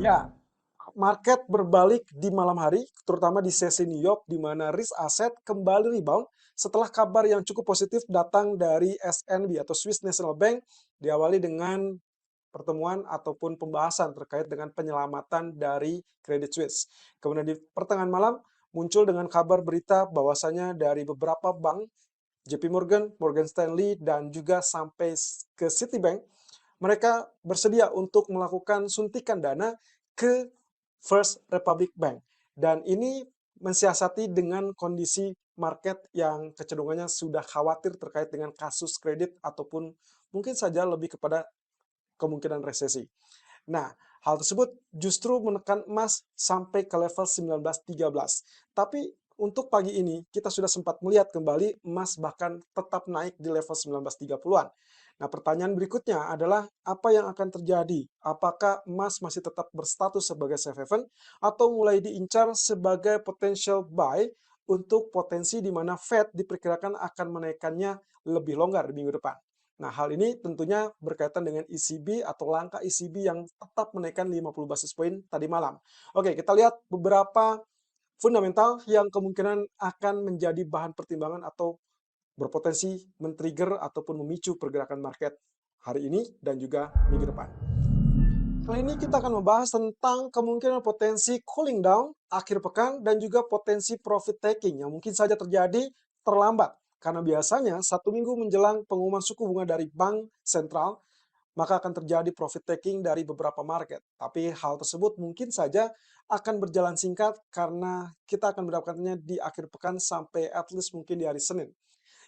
Ya, market berbalik di malam hari, terutama di sesi New York, di mana risk asset kembali rebound setelah kabar yang cukup positif datang dari SNB atau Swiss National Bank, diawali dengan pertemuan ataupun pembahasan terkait dengan penyelamatan dari Credit Suisse. Kemudian di pertengahan malam muncul dengan kabar berita bahwasanya dari beberapa bank, JP Morgan, Morgan Stanley, dan juga sampai ke Citibank, mereka bersedia untuk melakukan suntikan dana ke First Republic Bank. Dan ini mensiasati dengan kondisi market yang kecenderungannya sudah khawatir terkait dengan kasus kredit ataupun mungkin saja lebih kepada kemungkinan resesi. Nah, hal tersebut justru menekan emas sampai ke level 1913. Tapi untuk pagi ini kita sudah sempat melihat kembali emas bahkan tetap naik di level 1930-an. Nah, pertanyaan berikutnya adalah apa yang akan terjadi? Apakah emas masih tetap berstatus sebagai safe haven atau mulai diincar sebagai potential buy untuk potensi di mana Fed diperkirakan akan menaikkannya lebih longgar di minggu depan? Nah, hal ini tentunya berkaitan dengan ECB atau langkah ECB yang tetap menaikkan 50 basis poin tadi malam. Oke, kita lihat beberapa fundamental yang kemungkinan akan menjadi bahan pertimbangan atau berpotensi men-trigger ataupun memicu pergerakan market hari ini dan juga minggu depan. Kali ini kita akan membahas tentang kemungkinan potensi cooling down akhir pekan dan juga potensi profit taking yang mungkin saja terjadi terlambat. Karena biasanya 1 minggu menjelang pengumuman suku bunga dari bank sentral, maka akan terjadi profit taking dari beberapa market. Tapi hal tersebut mungkin saja akan berjalan singkat karena kita akan mendapatkannya di akhir pekan sampai at least mungkin di hari Senin.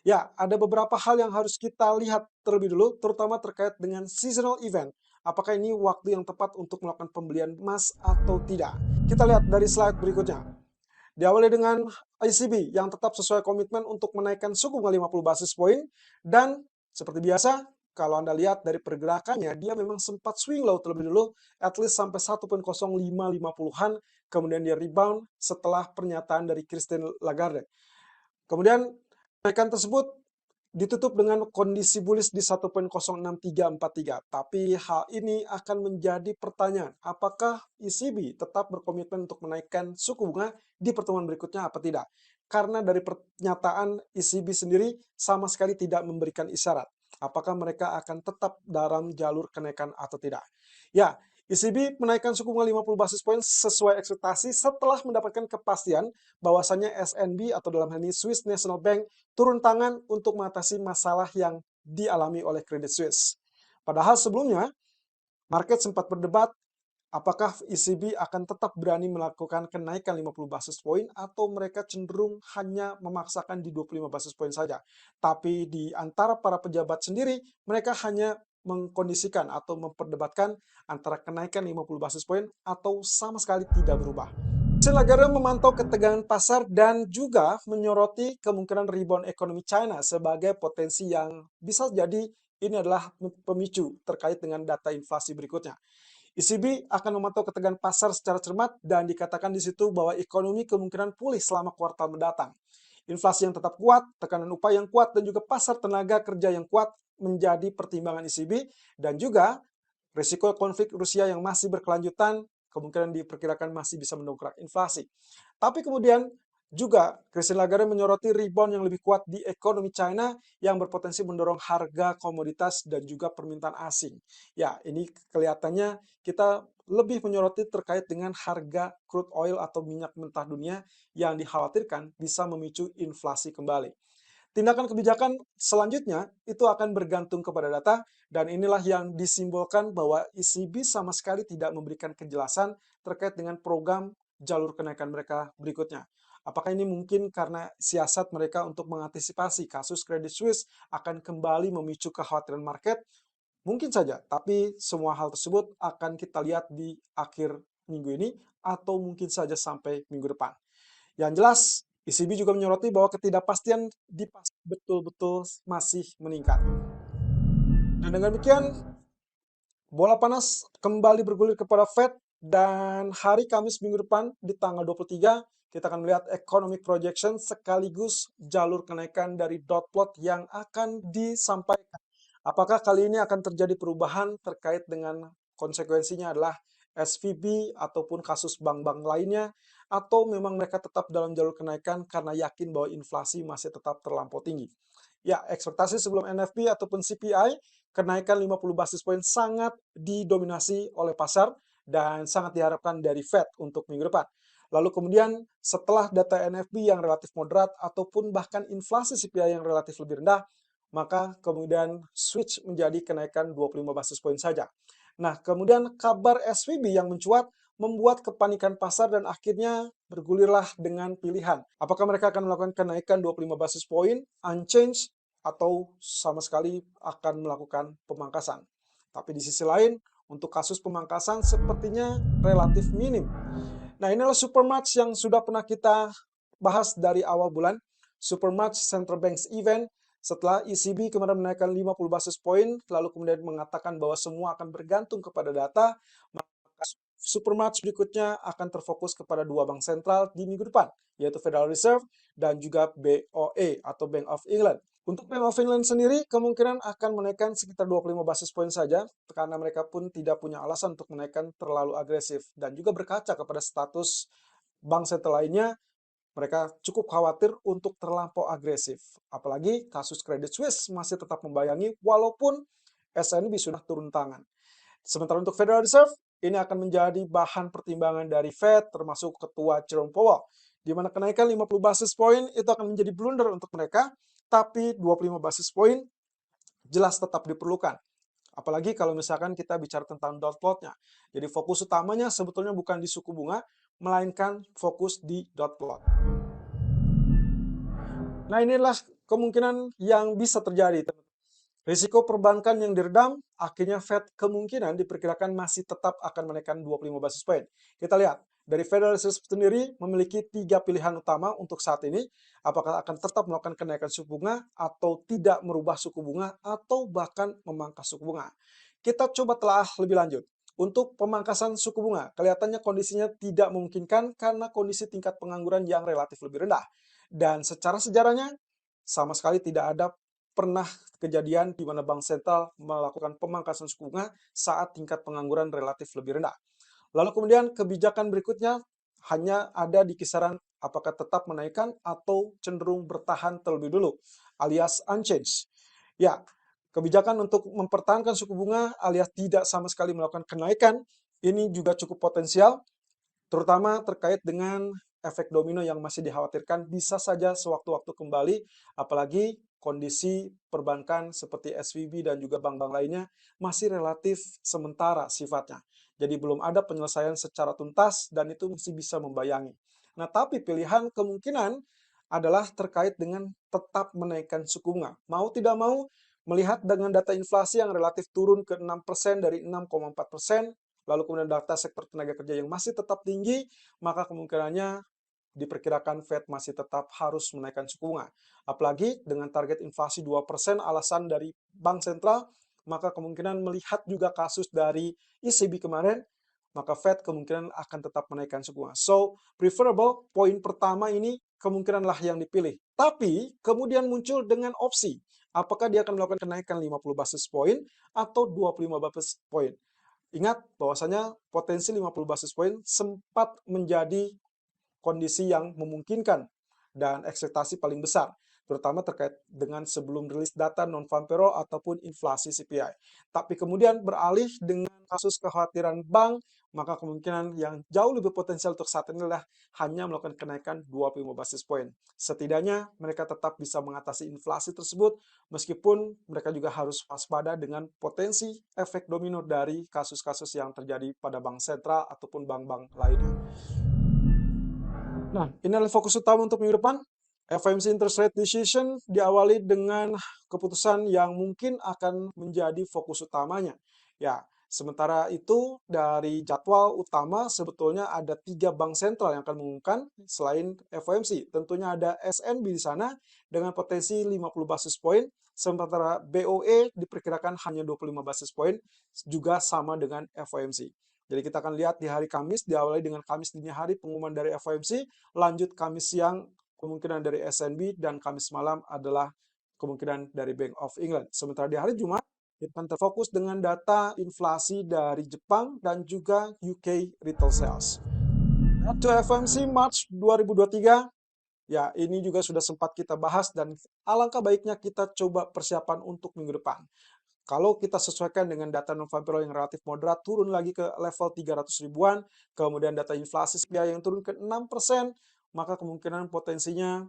Ya, ada beberapa hal yang harus kita lihat terlebih dulu, terutama terkait dengan seasonal event. Apakah ini waktu yang tepat untuk melakukan pembelian emas atau tidak? Kita lihat dari slide berikutnya. Diawali dengan ECB yang tetap sesuai komitmen untuk menaikkan suku bunga 50 basis poin dan seperti biasa kalau Anda lihat dari pergerakannya dia memang sempat swing low terlebih dulu at least sampai 1.0550-an kemudian dia rebound setelah pernyataan dari Christine Lagarde. Kemudian kenaikan tersebut ditutup dengan kondisi bullish di 1.06343. Tapi hal ini akan menjadi pertanyaan, apakah ECB tetap berkomitmen untuk menaikkan suku bunga di pertemuan berikutnya apa tidak? Karena dari pernyataan ECB sendiri sama sekali tidak memberikan isyarat. Apakah mereka akan tetap dalam jalur kenaikan atau tidak? Ya, ECB menaikkan suku bunga 50 basis poin sesuai ekspektasi setelah mendapatkan kepastian bahwasannya SNB atau dalam hal ini Swiss National Bank turun tangan untuk mengatasi masalah yang dialami oleh Credit Suisse. Padahal sebelumnya, market sempat berdebat apakah ECB akan tetap berani melakukan kenaikan 50 basis poin atau mereka cenderung hanya memaksakan di 25 basis poin saja. Tapi di antara para pejabat sendiri, mereka hanya mengkondisikan atau memperdebatkan antara kenaikan 50 basis poin atau sama sekali tidak berubah. Lagarde memantau ketegangan pasar dan juga menyoroti kemungkinan rebound ekonomi China sebagai potensi yang bisa jadi ini adalah pemicu terkait dengan data inflasi berikutnya. ECB akan memantau ketegangan pasar secara cermat dan dikatakan di situ bahwa ekonomi kemungkinan pulih selama kuartal mendatang. Inflasi yang tetap kuat, tekanan upah yang kuat, dan juga pasar tenaga kerja yang kuat menjadi pertimbangan ECB dan juga risiko konflik Rusia yang masih berkelanjutan kemungkinan diperkirakan masih bisa mendongkrak inflasi. Tapi kemudian juga Christine Lagarde menyoroti rebound yang lebih kuat di ekonomi China yang berpotensi mendorong harga komoditas dan juga permintaan asing. Ya, ini kelihatannya kita lebih menyoroti terkait dengan harga crude oil atau minyak mentah dunia yang dikhawatirkan bisa memicu inflasi kembali. Tindakan kebijakan selanjutnya itu akan bergantung kepada data dan inilah yang disimbolkan bahwa ECB sama sekali tidak memberikan kejelasan terkait dengan program jalur kenaikan mereka berikutnya. Apakah ini mungkin karena siasat mereka untuk mengantisipasi kasus Credit Suisse akan kembali memicu kekhawatiran market? Mungkin saja, tapi semua hal tersebut akan kita lihat di akhir minggu ini atau mungkin saja sampai minggu depan. Yang jelas, ECB juga menyoroti bahwa ketidakpastian di pasar betul-betul masih meningkat. Dan dengan demikian, bola panas kembali bergulir kepada Fed dan hari Kamis minggu depan di tanggal 23 kita akan melihat economic projection sekaligus jalur kenaikan dari dot plot yang akan disampaikan. Apakah kali ini akan terjadi perubahan terkait dengan konsekuensinya adalah SVB, ataupun kasus bank-bank lainnya, atau memang mereka tetap dalam jalur kenaikan karena yakin bahwa inflasi masih tetap terlampau tinggi. Ya, ekspektasi sebelum NFP ataupun CPI, kenaikan 50 basis poin sangat didominasi oleh pasar dan sangat diharapkan dari Fed untuk minggu depan. Lalu kemudian setelah data NFP yang relatif moderat ataupun bahkan inflasi CPI yang relatif lebih rendah, maka kemudian switch menjadi kenaikan 25 basis poin saja. Nah, kemudian kabar SVB yang mencuat membuat kepanikan pasar dan akhirnya bergulirlah dengan pilihan. Apakah mereka akan melakukan kenaikan 25 basis poin, unchanged, atau sama sekali akan melakukan pemangkasan. Tapi di sisi lain, untuk kasus pemangkasan sepertinya relatif minim. Nah, inilah Supermatch yang sudah pernah kita bahas dari awal bulan. Supermatch Central Banks Event setelah ECB kemarin menaikkan 50 basis point, lalu kemudian mengatakan bahwa semua akan bergantung kepada data, maka Supermatch berikutnya akan terfokus kepada dua bank sentral di minggu depan, yaitu Federal Reserve dan juga BOE atau Bank of England. Untuk Bank of England sendiri kemungkinan akan menaikkan sekitar 25 basis poin saja karena mereka pun tidak punya alasan untuk menaikkan terlalu agresif dan juga berkaca kepada status bank sentral lainnya, mereka cukup khawatir untuk terlampau agresif. Apalagi kasus Credit Suisse masih tetap membayangi walaupun SNB sudah turun tangan. Sementara untuk Federal Reserve, ini akan menjadi bahan pertimbangan dari Fed termasuk Ketua Jerome Powell, di mana kenaikan 50 basis poin itu akan menjadi blunder untuk mereka, tapi 25 basis poin jelas tetap diperlukan. Apalagi kalau misalkan kita bicara tentang dot plotnya. Jadi fokus utamanya sebetulnya bukan di suku bunga, melainkan fokus di dot plot. Nah, inilah kemungkinan yang bisa terjadi. Risiko perbankan yang diredam, akhirnya Fed kemungkinan diperkirakan masih tetap akan menaikkan 25 basis poin. Kita lihat, dari Federal Reserve sendiri memiliki 3 pilihan utama untuk saat ini. Apakah akan tetap melakukan kenaikan suku bunga, atau tidak merubah suku bunga, atau bahkan memangkas suku bunga. Kita coba telah lebih lanjut. Untuk pemangkasan suku bunga, kelihatannya kondisinya tidak memungkinkan karena kondisi tingkat pengangguran yang relatif lebih rendah. Dan secara sejarahnya, sama sekali tidak ada pernah kejadian di mana bank sentral melakukan pemangkasan suku bunga saat tingkat pengangguran relatif lebih rendah. Lalu kemudian kebijakan berikutnya hanya ada di kisaran apakah tetap menaikkan atau cenderung bertahan terlebih dulu, alias unchanged. Ya, kebijakan untuk mempertahankan suku bunga alias tidak sama sekali melakukan kenaikan, ini juga cukup potensial, terutama terkait dengan efek domino yang masih dikhawatirkan bisa saja sewaktu-waktu kembali, apalagi kondisi perbankan seperti SVB dan juga bank-bank lainnya masih relatif sementara sifatnya. Jadi belum ada penyelesaian secara tuntas dan itu masih bisa membayangi. Nah, tapi pilihan kemungkinan adalah terkait dengan tetap menaikkan suku bunga. Mau tidak mau, melihat dengan data inflasi yang relatif turun ke 6% dari 6,4%, lalu kemudian data sektor tenaga kerja yang masih tetap tinggi, maka kemungkinannya diperkirakan Fed masih tetap harus menaikkan suku bunga. Apalagi dengan target inflasi 2% alasan dari bank sentral, maka kemungkinan melihat juga kasus dari ECB kemarin, maka Fed kemungkinan akan tetap menaikkan suku bunga. So, preferable, poin pertama ini kemungkinanlah yang dipilih. Tapi, kemudian muncul dengan opsi. Apakah dia akan melakukan kenaikan 50 basis point atau 25 basis point. Ingat bahwasanya potensi 50 basis point sempat menjadi kondisi yang memungkinkan dan ekspektasi paling besar, terutama terkait dengan sebelum rilis data non-farm payroll ataupun inflasi CPI. Tapi kemudian beralih dengan kasus kekhawatiran bank, maka kemungkinan yang jauh lebih potensial untuk saat ini adalah hanya melakukan kenaikan 25 basis point. Setidaknya mereka tetap bisa mengatasi inflasi tersebut, meskipun mereka juga harus waspada dengan potensi efek domino dari kasus-kasus yang terjadi pada bank sentral ataupun bank-bank lainnya. Nah, ini adalah fokus utama untuk minggu depan. FOMC interest rate decision diawali dengan keputusan yang mungkin akan menjadi fokus utamanya. Ya, sementara itu dari jadwal utama sebetulnya ada 3 bank sentral yang akan mengumumkan selain FOMC. Tentunya ada SNB di sana dengan potensi 50 basis point, sementara BOE diperkirakan hanya 25 basis point, juga sama dengan FOMC. Jadi kita akan lihat di hari Kamis, diawali dengan Kamis dini hari pengumuman dari FOMC, lanjut Kamis siang kemungkinan dari SNB, dan Kamis malam adalah kemungkinan dari Bank of England. Sementara di hari Jumat, Kita akan terfokus dengan data inflasi dari Jepang dan juga UK retail sales. Data FOMC March 2023, ya ini juga sudah sempat kita bahas dan alangkah baiknya kita coba persiapan untuk minggu depan. Kalau kita sesuaikan dengan data non-farm yang relatif moderat, turun lagi ke level 300 ribuan, kemudian data inflasi CPI yang turun ke 6%, maka kemungkinan potensinya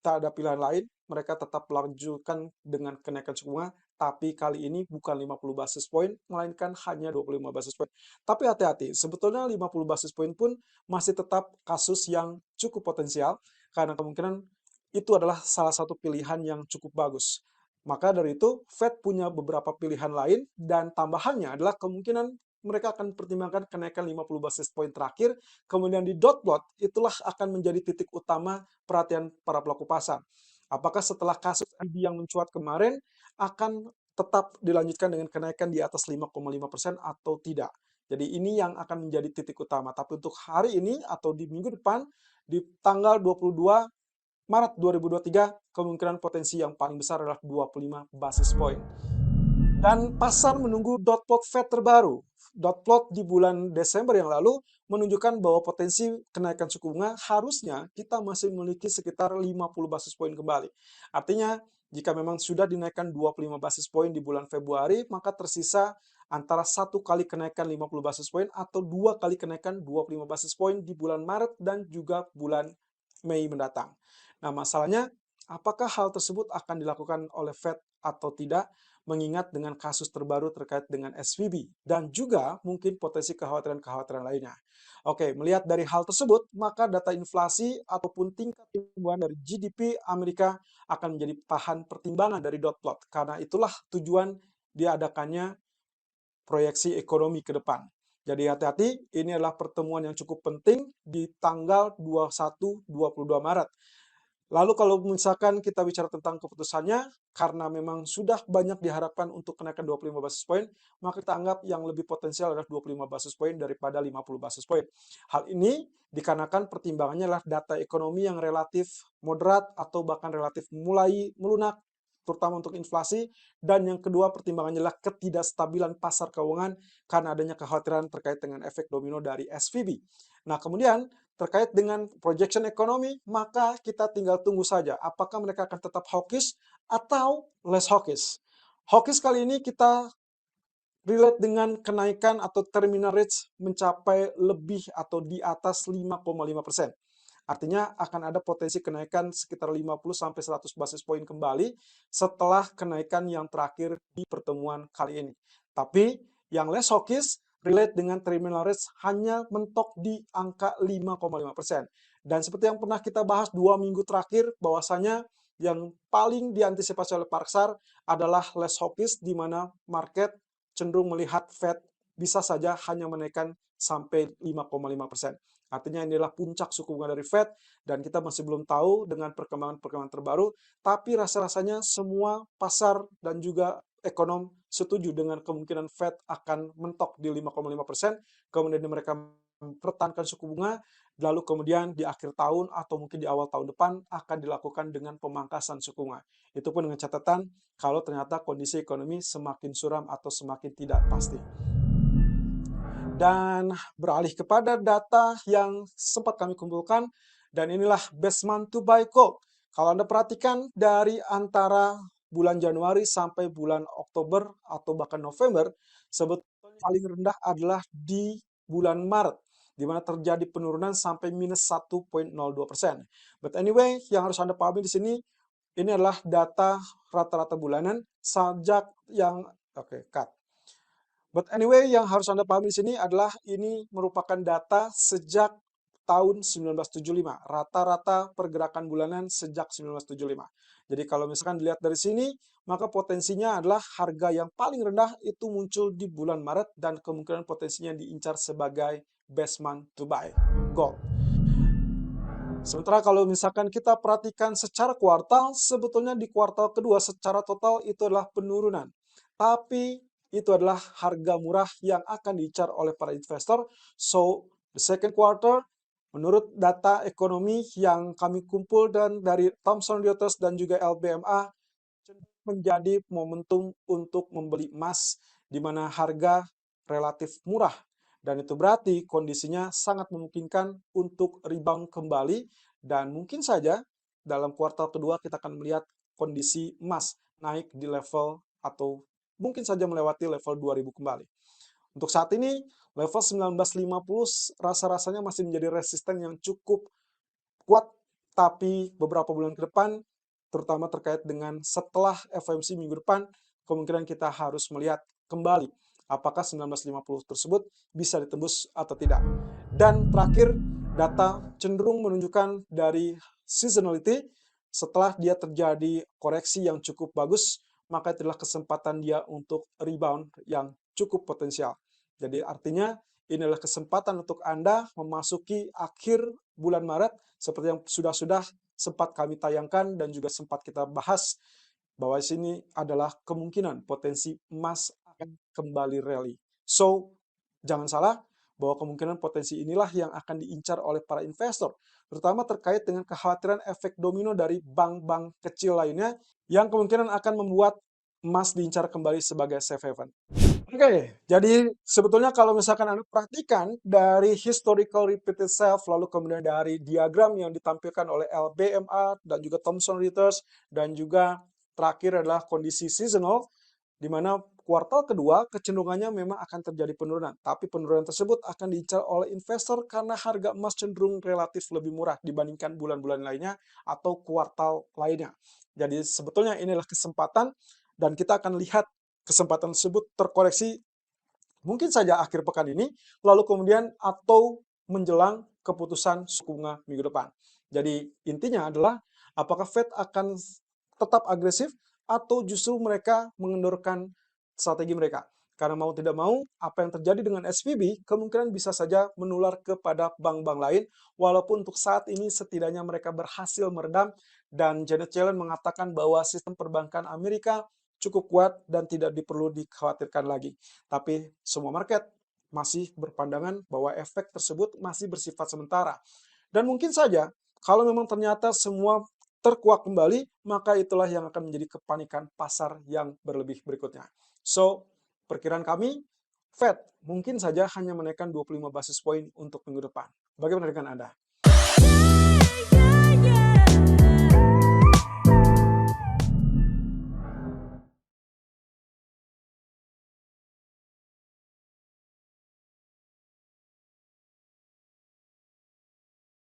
tak ada pilihan lain, mereka tetap melanjutkan dengan kenaikan suku bunga, tapi kali ini bukan 50 basis point, melainkan hanya 25 basis point. Tapi hati-hati, sebetulnya 50 basis point pun masih tetap kasus yang cukup potensial, karena kemungkinan itu adalah salah satu pilihan yang cukup bagus. Maka dari itu, Fed punya beberapa pilihan lain, dan tambahannya adalah kemungkinan mereka akan pertimbangkan kenaikan 50 basis point terakhir, kemudian di dot plot, itulah akan menjadi titik utama perhatian para pelaku pasar. Apakah setelah kasus IB yang mencuat kemarin akan tetap dilanjutkan dengan kenaikan di atas 5,5% atau tidak? Jadi ini yang akan menjadi titik utama. Tapi untuk hari ini atau di minggu depan, di tanggal 22 Maret 2023, kemungkinan potensi yang paling besar adalah 25 basis point. Dan pasar menunggu dot plot Fed terbaru. Dot plot di bulan Desember yang lalu menunjukkan bahwa potensi kenaikan suku bunga harusnya kita masih memiliki sekitar 50 basis point kembali. Artinya, jika memang sudah dinaikkan 25 basis point di bulan Februari, maka tersisa antara satu kali kenaikan 50 basis point atau dua kali kenaikan 25 basis point di bulan Maret dan juga bulan Mei mendatang. Nah, masalahnya, apakah hal tersebut akan dilakukan oleh Fed atau tidak? Mengingat dengan kasus terbaru terkait dengan SVB dan juga mungkin potensi kekhawatiran-kekhawatiran lainnya. Oke, melihat dari hal tersebut, maka data inflasi ataupun tingkat pertumbuhan dari GDP Amerika akan menjadi bahan pertimbangan dari dot plot. Karena itulah tujuan diadakannya proyeksi ekonomi ke depan. Jadi hati-hati, ini adalah pertemuan yang cukup penting di tanggal 21-22 Maret. Lalu kalau misalkan kita bicara tentang keputusannya, karena memang sudah banyak diharapkan untuk kenaikan 25 basis point, maka kita anggap yang lebih potensial adalah 25 basis point daripada 50 basis point. Hal ini dikarenakan pertimbangannya adalah data ekonomi yang relatif moderat atau bahkan relatif mulai melunak, terutama untuk inflasi, dan yang kedua pertimbangannya adalah ketidakstabilan pasar keuangan karena adanya kekhawatiran terkait dengan efek domino dari SVB. Nah, kemudian terkait dengan projection ekonomi, maka kita tinggal tunggu saja apakah mereka akan tetap hawkish atau less hawkish. Hawkish kali ini kita relate dengan kenaikan atau terminal rates mencapai lebih atau di atas 5,5%. Artinya akan ada potensi kenaikan sekitar 50-100 basis point kembali setelah kenaikan yang terakhir di pertemuan kali ini. Tapi yang less hawkish relate dengan terminal rates hanya mentok di angka 5,5%. Dan seperti yang pernah kita bahas 2 minggu terakhir, bahwasanya yang paling diantisipasi oleh pasar adalah less hawkish, di mana market cenderung melihat Fed bisa saja hanya menaikkan sampai 5,5%. Artinya inilah puncak suku bunga dari Fed dan kita masih belum tahu dengan perkembangan-perkembangan terbaru, tapi rasa-rasanya semua pasar dan juga ekonom setuju dengan kemungkinan Fed akan mentok di 5,5%, kemudian mereka mempertahankan suku bunga, lalu kemudian di akhir tahun atau mungkin di awal tahun depan akan dilakukan dengan pemangkasan suku bunga. Itu pun dengan catatan kalau ternyata kondisi ekonomi semakin suram atau semakin tidak pasti. Dan beralih kepada data yang sempat kami kumpulkan, dan inilah best month to buy gold. Kalau Anda perhatikan dari antara bulan Januari sampai bulan Oktober atau bahkan November, sebetulnya paling rendah adalah di bulan Maret, di mana terjadi penurunan sampai minus 1,02%. But anyway, yang harus Anda pahami di sini, ini adalah data rata-rata bulanan sejak yang cut. But anyway, yang harus Anda pahami di sini adalah ini merupakan data sejak tahun 1975, rata-rata pergerakan bulanan sejak 1975. Jadi kalau misalkan dilihat dari sini, maka potensinya adalah harga yang paling rendah itu muncul di bulan Maret dan kemungkinan potensinya diincar sebagai best month to buy gold. Sementara kalau misalkan kita perhatikan secara kuartal, sebetulnya di kuartal kedua secara total itu adalah penurunan. Tapi itu adalah harga murah yang akan diincar oleh para investor. So, the second quarter, menurut data ekonomi yang kami kumpul dan dari Thomson Reuters dan juga LBMA, menjadi momentum untuk membeli emas di mana harga relatif murah. Dan itu berarti kondisinya sangat memungkinkan untuk rebound kembali dan mungkin saja dalam kuartal kedua kita akan melihat kondisi emas naik di level atau mungkin saja melewati level 2000 kembali. Untuk saat ini, level 1950 rasa-rasanya masih menjadi resisten yang cukup kuat, tapi beberapa bulan ke depan, terutama terkait dengan setelah FOMC minggu depan, kemungkinan kita harus melihat kembali apakah 1950 tersebut bisa ditembus atau tidak. Dan terakhir, data cenderung menunjukkan dari seasonality, setelah dia terjadi koreksi yang cukup bagus, maka itulah kesempatan dia untuk rebound yang cukup potensial. Jadi artinya inilah kesempatan untuk Anda memasuki akhir bulan Maret seperti yang sudah sempat kami tayangkan dan juga sempat kita bahas bahwa di sini adalah kemungkinan potensi emas akan kembali rally. So, jangan salah bahwa kemungkinan potensi inilah yang akan diincar oleh para investor, terutama terkait dengan kekhawatiran efek domino dari bank-bank kecil lainnya yang kemungkinan akan membuat emas diincar kembali sebagai safe haven. Oke, jadi sebetulnya kalau misalkan Anda perhatikan dari historical repeat itself, lalu kemudian dari diagram yang ditampilkan oleh LBMA dan juga Thomson Reuters, dan juga terakhir adalah kondisi seasonal, di mana kuartal kedua kecenderungannya memang akan terjadi penurunan. Tapi penurunan tersebut akan diincar oleh investor karena harga emas cenderung relatif lebih murah dibandingkan bulan-bulan lainnya atau kuartal lainnya. Jadi sebetulnya inilah kesempatan dan kita akan lihat kesempatan tersebut terkoreksi mungkin saja akhir pekan ini, lalu kemudian atau menjelang keputusan suku bunga minggu depan. Jadi intinya adalah apakah Fed akan tetap agresif atau justru mereka mengendorkan strategi mereka. Karena mau tidak mau, apa yang terjadi dengan SVB kemungkinan bisa saja menular kepada bank-bank lain, walaupun untuk saat ini setidaknya mereka berhasil meredam, dan Janet Yellen mengatakan bahwa sistem perbankan Amerika cukup kuat dan tidak perlu dikhawatirkan lagi. Tapi semua market masih berpandangan bahwa efek tersebut masih bersifat sementara. Dan mungkin saja kalau memang ternyata semua terkuak kembali, maka itulah yang akan menjadi kepanikan pasar yang berlebih berikutnya. So, perkiraan kami, Fed mungkin saja hanya menaikkan 25 basis point untuk minggu depan. Bagaimana dengan Anda?